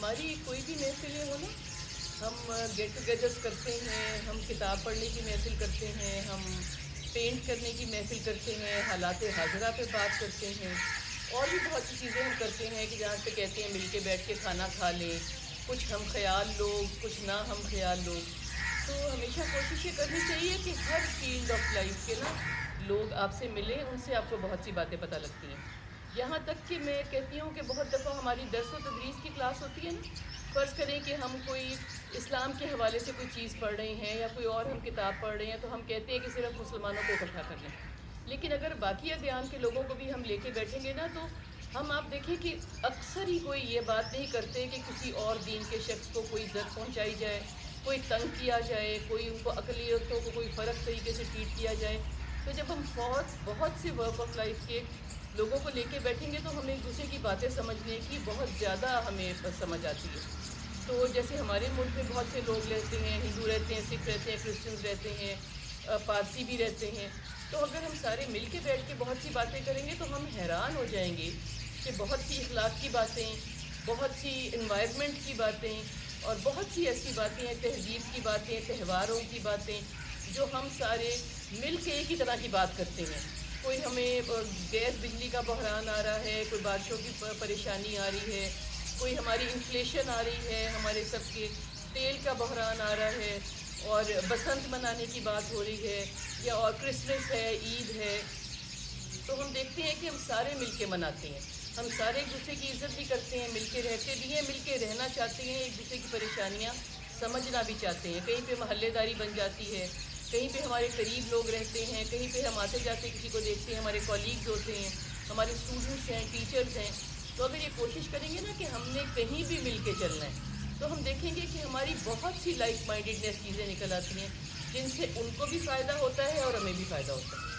ہماری کوئی بھی محفلیں ہو نا، ہم گیٹ ٹوگیدرس کرتے ہیں، ہم کتاب پڑھنے کی محفل کرتے ہیں، ہم پینٹ کرنے کی محفل کرتے ہیں، حالات حاضرہ پہ بات کرتے ہیں، اور بھی بہت سی چیزیں ہم کرتے ہیں کہ جہاں پہ کہتے ہیں مل کے بیٹھ کے کھانا کھا لیں، کچھ ہم خیال لوگ کچھ نہ ہم خیال لوگ. تو ہمیشہ کوشش یہ کرنی چاہیے کہ ہر فیلڈ آف لائف کے نا لوگ آپ سے ملیں، ان سے آپ کو بہت سی باتیں پتہ لگتی ہیں. یہاں تک کہ میں کہتی ہوں کہ بہت دفعہ ہماری درس و تدریس کی کلاس ہوتی ہے نا، فرض کریں کہ ہم کوئی اسلام کے حوالے سے کوئی چیز پڑھ رہے ہیں یا کوئی اور ہم کتاب پڑھ رہے ہیں، تو ہم کہتے ہیں کہ صرف مسلمانوں کو اکٹھا کر لیں. لیکن اگر باقی ادیان کے لوگوں کو بھی ہم لے کے بیٹھیں گے نا، تو ہم آپ دیکھیں کہ اکثر ہی کوئی یہ بات نہیں کرتے کہ کسی اور دین کے شخص کو کوئی عزت پہنچائی جائے، کوئی تنگ کیا جائے، کوئی ان کو اقلیتوں کو کوئی فرق طریقے سے ٹریٹ کیا جائے. تو جب ہم بہت سے ورک آف لائف کے لوگوں کو لے کے بیٹھیں گے تو ہمیں ایک دوسرے کی باتیں سمجھنے کی بہت زیادہ ہمیں سمجھ آتی ہے. تو جیسے ہمارے ملک میں بہت سے لوگ رہتے ہیں، ہندو رہتے ہیں، سکھ رہتے ہیں، کرسچنز رہتے ہیں، پارسی بھی رہتے ہیں. تو اگر ہم سارے مل کے بیٹھ کے بہت سی باتیں کریں گے تو ہم حیران ہو جائیں گے کہ بہت سی اخلاق کی باتیں، بہت سی انوائرمنٹ کی باتیں، اور بہت سی ایسی باتیں ہیں، تہذیب کی باتیں، تہواروں کی باتیں، جو ہم سارے مل کے ایک ہی طرح کی بات کرتے ہیں. کوئی ہمیں گیس بجلی کا بحران آ رہا ہے، کوئی بارشوں کی پریشانی آ رہی ہے، کوئی ہماری انفلیشن آ رہی ہے، ہمارے سب کے تیل کا بحران آ رہا ہے، اور بسنت منانے کی بات ہو رہی ہے، یا اور کرسمس ہے، عید ہے. تو ہم دیکھتے ہیں کہ ہم سارے مل کے مناتے ہیں، ہم سارے ایک دوسرے کی عزت بھی کرتے ہیں، مل کے رہتے بھی ہیں، مل کے رہنا چاہتے ہیں، ایک دوسرے کی پریشانیاں سمجھنا بھی چاہتے ہیں. کہیں پہ محلے داری بن جاتی ہے، کہیں پہ ہمارے قریب لوگ رہتے ہیں، کہیں پہ ہم آتے جاتے کسی کو دیکھتے ہیں، ہمارے کولیگز ہوتے ہیں، ہمارے اسٹوڈنٹس ہیں، ٹیچرز ہیں. تو اگر یہ کوشش کریں گے نا کہ ہم نے کہیں بھی مل کے چلنا ہے، تو ہم دیکھیں گے کہ ہماری بہت سی لائف مائنڈیڈنیس چیزیں نکل آتی ہیں، جن سے ان کو بھی فائدہ ہوتا ہے اور ہمیں بھی فائدہ ہوتا ہے.